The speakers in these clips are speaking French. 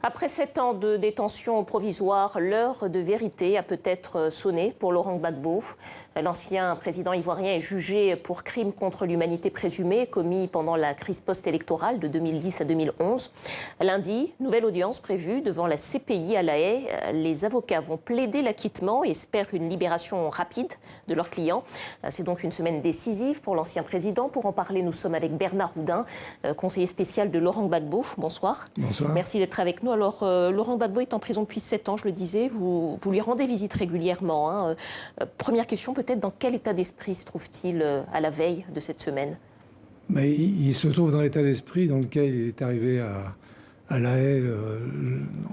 Après 7 ans de détention provisoire, l'heure de vérité a peut-être sonné pour Laurent Gbagbo. L'ancien président ivoirien est jugé pour crimes contre l'humanité présumés commis pendant la crise post-électorale de 2010 à 2011. Lundi, nouvelle audience prévue devant la CPI à La Haye. Les avocats vont plaider l'acquittement et espèrent une libération rapide de leurs clients. C'est donc une semaine décisive pour l'ancien président. Pour en parler, nous sommes avec Bernard Houdin, conseiller spécial de Laurent Gbagbo. Bonsoir. Bonsoir. Merci d'être avec nous. Alors, Laurent Gbagbo est en prison depuis 7 ans, je le disais. Vous lui rendez visite régulièrement. Première question, peut-être, dans quel état d'esprit se trouve-t-il à la veille de cette semaine? Mais il se trouve dans l'état d'esprit dans lequel il est arrivé à La Haye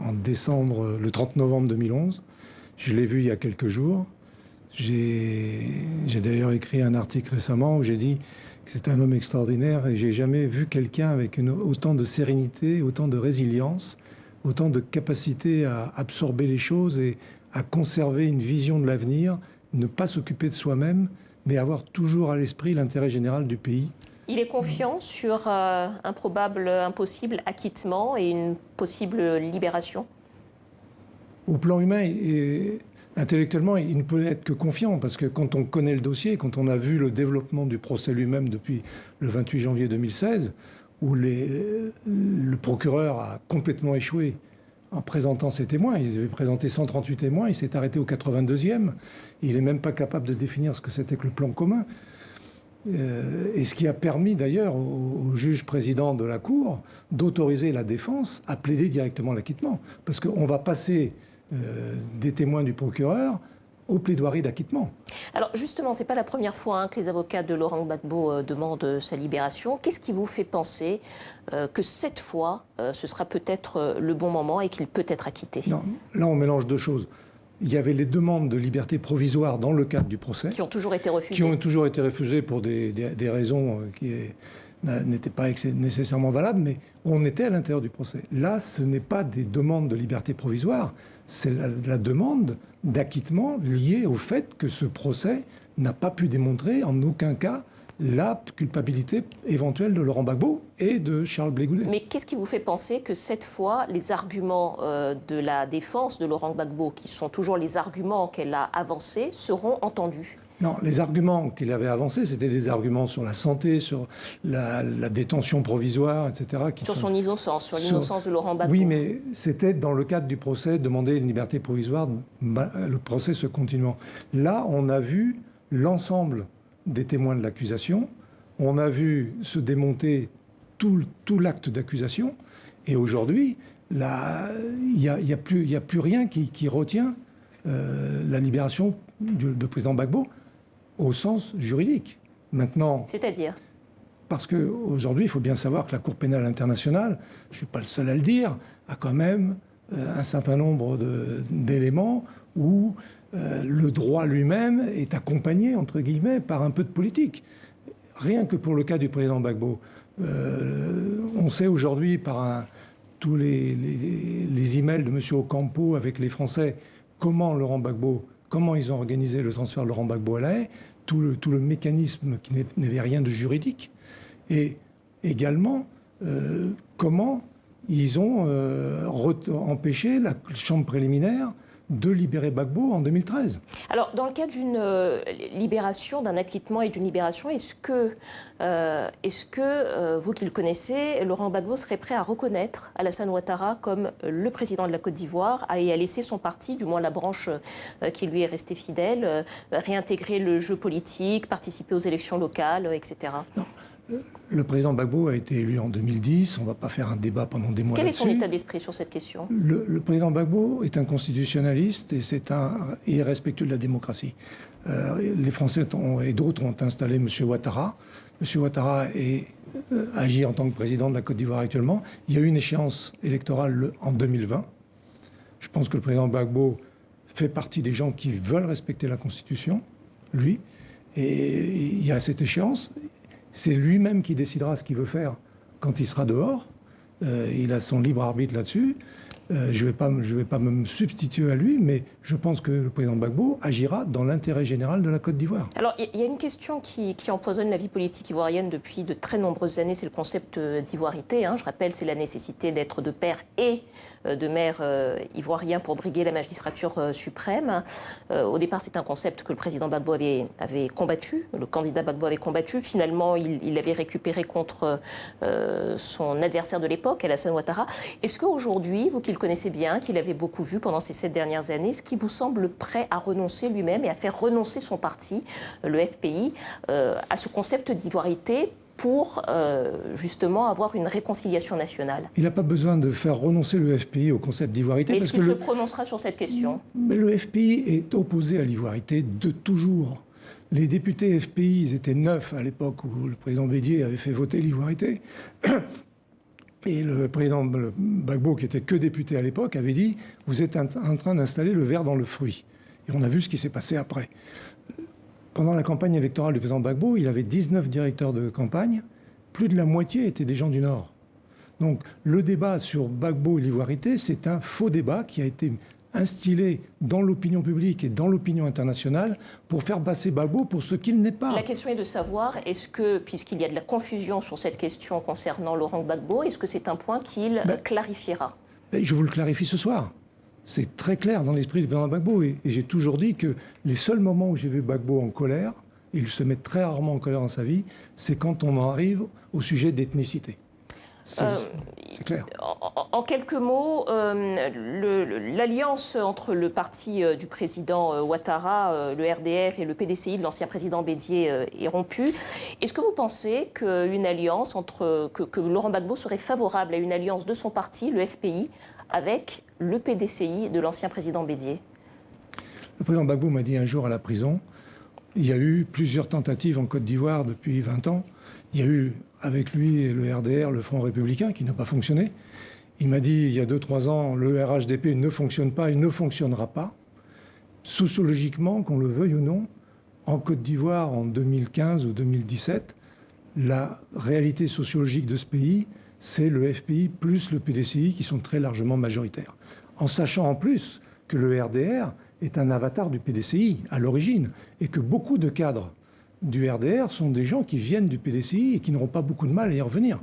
en décembre, le 30 novembre 2011. Je l'ai vu il y a quelques jours. J'ai d'ailleurs écrit un article récemment où j'ai dit que c'est un homme extraordinaire et j'ai jamais vu quelqu'un avec autant de sérénité, autant de résilience, autant de capacité à absorber les choses et à conserver une vision de l'avenir, ne pas s'occuper de soi-même, mais avoir toujours à l'esprit l'intérêt général du pays. Il est confiant sur un possible acquittement et une possible libération? Au plan humain et intellectuellement, il ne peut être que confiant, parce que quand on connaît le dossier, quand on a vu le développement du procès lui-même depuis le 28 janvier 2016, où le procureur a complètement échoué en présentant ses témoins. Il avait présenté 138 témoins, il s'est arrêté au 82e. Il n'est même pas capable de définir ce que c'était que le plan commun. Et ce qui a permis d'ailleurs au juge président de la Cour d'autoriser la défense à plaider directement l'acquittement. Parce qu'on va passer des témoins du procureur aux plaidoiries d'acquittement. Alors justement, ce n'est pas la première fois que les avocats de Laurent Gbagbo demandent sa libération. Qu'est-ce qui vous fait penser que cette fois, ce sera peut-être le bon moment et qu'il peut être acquitté? Non, là, on mélange deux choses. Il y avait les demandes de liberté provisoire dans le cadre du procès. Qui ont toujours été refusées. Qui ont toujours été refusées pour des raisons qui n'étaient pas nécessairement valables, mais on était à l'intérieur du procès. Là, ce n'est pas des demandes de liberté provisoire, c'est la demande d'acquittement liée au fait que ce procès n'a pas pu démontrer en aucun cas la culpabilité éventuelle de Laurent Gbagbo et de Charles Blé Goudet. Mais qu'est-ce qui vous fait penser que cette fois, les arguments de la défense de Laurent Gbagbo, qui sont toujours les arguments qu'elle a avancés, seront entendus? Non, les arguments qu'il avait avancés, c'était des arguments sur la santé, sur la détention provisoire, etc. Sur son innocence, sur l'innocence de Laurent Gbagbo. Oui, mais c'était dans le cadre du procès, demander une liberté provisoire, le procès se continuant. Là, on a vu l'ensemble des témoins de l'accusation, on a vu se démonter tout l'acte d'accusation, et aujourd'hui, il n'y a plus rien qui retient la libération de président Gbagbo au sens juridique. Maintenant, c'est-à-dire? Parce qu'aujourd'hui, il faut bien savoir que la Cour pénale internationale, je ne suis pas le seul à le dire, a quand même un certain nombre d'éléments où le droit lui-même est accompagné, entre guillemets, par un peu de politique. Rien que pour le cas du président Gbagbo. On sait aujourd'hui, par tous les emails de M. Ocampo avec les Français, comment ils ont organisé le transfert de Laurent Gbagbo à La Haye, tout le mécanisme qui n'avait rien de juridique, et également comment ils ont empêché la chambre préliminaire de libérer Gbagbo en 2013. Alors, dans le cas d'une libération, d'un acquittement et d'une libération, est-ce que vous qui le connaissez, Laurent Gbagbo serait prêt à reconnaître Alassane Ouattara comme le président de la Côte d'Ivoire et à laisser son parti, du moins la branche qui lui est restée fidèle, réintégrer le jeu politique, participer aux élections locales, etc. Non. Le président Gbagbo a été élu en 2010, on ne va pas faire un débat pendant des mois. Quel est son état d'esprit sur cette question? Le président Gbagbo est un constitutionnaliste et il est respectueux de la démocratie. Les Français et d'autres ont installé M. Ouattara. M. Ouattara agit en tant que président de la Côte d'Ivoire actuellement. Il y a eu une échéance électorale en 2020. Je pense que le président Gbagbo fait partie des gens qui veulent respecter la Constitution, lui. Et il y a cette échéance. C'est lui-même qui décidera ce qu'il veut faire quand il sera dehors. Il a son libre arbitre là-dessus. Je ne vais pas me substituer à lui, mais je pense que le président Gbagbo agira dans l'intérêt général de la Côte d'Ivoire. Alors, il y a une question qui empoisonne la vie politique ivoirienne depuis de très nombreuses années, c'est le concept d'ivoirité. Je rappelle, c'est la nécessité d'être de père et de mère ivoirien pour briguer la magistrature suprême. Au départ, c'est un concept que le président Gbagbo avait combattu, le candidat Gbagbo avait combattu. Finalement, il l'avait récupéré contre son adversaire de l'époque, Alassane Ouattara. Est-ce qu'aujourd'hui, vous qui le connaissez bien, qu'il avait beaucoup vu pendant ces 7 dernières années, est-ce qu'il vous semble prêt à renoncer lui-même et à faire renoncer son parti, le FPI, à ce concept d'ivoirité pour justement avoir une réconciliation nationale? Il n'a pas besoin de faire renoncer le FPI au concept d'ivoirité. Est-ce qu'il se prononcera sur cette question? Mais le FPI est opposé à l'ivoirité de toujours. Les députés FPI, ils étaient 9 à l'époque où le président Bédier avait fait voter l'ivoirité. Et le président Gbagbo, qui était que député à l'époque, avait dit « Vous êtes en train d'installer le ver dans le fruit ». Et on a vu ce qui s'est passé après. Pendant la campagne électorale du président Gbagbo, il avait 19 directeurs de campagne. Plus de la moitié étaient des gens du Nord. Donc le débat sur Gbagbo et l'ivoirité, c'est un faux débat qui a été instillé dans l'opinion publique et dans l'opinion internationale pour faire passer Gbagbo pour ce qu'il n'est pas. La question est de savoir, est-ce que, puisqu'il y a de la confusion sur cette question concernant Laurent Gbagbo, est-ce que c'est un point qu'il clarifiera? Je vous le clarifie ce soir. C'est très clair dans l'esprit du président Gbagbo. Et j'ai toujours dit que les seuls moments où j'ai vu Gbagbo en colère, il se met très rarement en colère dans sa vie, c'est quand on en arrive au sujet d'ethnicité. C'est clair. En quelques mots, l'alliance entre le parti du président Ouattara, le RDR, et le PDCI de l'ancien président Bédier est rompue. Est-ce que vous pensez qu'une alliance que Laurent Gbagbo serait favorable à une alliance de son parti, le FPI, avec le PDCI de l'ancien président Bédier? Le président Gbagbo m'a dit un jour à la prison, il y a eu plusieurs tentatives en Côte d'Ivoire depuis 20 ans. Il y a eu avec lui et le RDR, le Front républicain, qui n'a pas fonctionné. Il m'a dit il y a 2-3 ans, le RHDP ne fonctionne pas, il ne fonctionnera pas. Sociologiquement, qu'on le veuille ou non, en Côte d'Ivoire, en 2015 ou 2017, la réalité sociologique de ce pays, c'est le FPI plus le PDCI qui sont très largement majoritaires. En sachant en plus que le RDR est un avatar du PDCI à l'origine et que beaucoup de cadres du RDR sont des gens qui viennent du PDCI et qui n'auront pas beaucoup de mal à y revenir.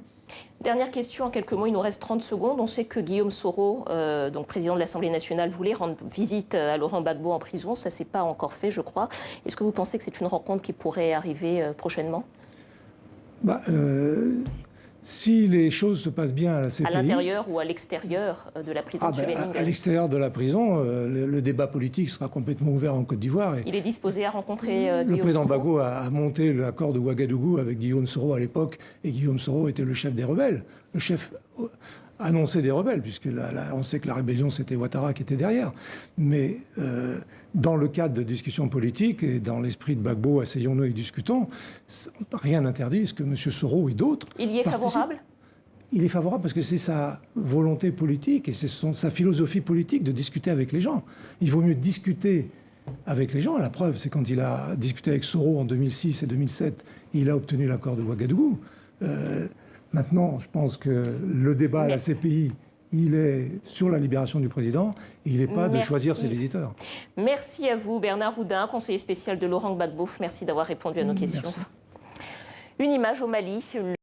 Dernière question, en quelques mots, il nous reste 30 secondes. On sait que Guillaume Soro, donc président de l'Assemblée nationale, voulait rendre visite à Laurent Gbagbo en prison. Ça ne s'est pas encore fait, je crois. Est-ce que vous pensez que c'est une rencontre qui pourrait arriver prochainement? Si les choses se passent bien à la CPI... À l'intérieur ou à l'extérieur de la prison de Scheveningen? À l'extérieur de la prison, le débat politique sera complètement ouvert en Côte d'Ivoire. Il est disposé à rencontrer Guillaume Soro? Le président Gbagbo a monté l'accord de Ouagadougou avec Guillaume Soro à l'époque, et Guillaume Soro était le chef des rebelles, le chef annoncé des rebelles, puisque on sait que la rébellion, c'était Ouattara qui était derrière. Mais dans le cadre de discussions politiques et dans l'esprit de Gbagbo, asseyons-nous et discutons, rien n'interdit ce que M. Soro et d'autres... Il y est favorable? Il est favorable parce que c'est sa volonté politique et c'est sa philosophie politique de discuter avec les gens. Il vaut mieux discuter avec les gens. La preuve, c'est quand il a discuté avec Soro en 2006 et 2007, il a obtenu l'accord de Ouagadougou. Maintenant, je pense que le débat à la CPI, il est sur la libération du président. Il n'est pas de choisir ses visiteurs. Merci à vous, Bernard Houdin, conseiller spécial de Laurent Gbagbo. Merci d'avoir répondu à nos questions. Merci. Une image au Mali.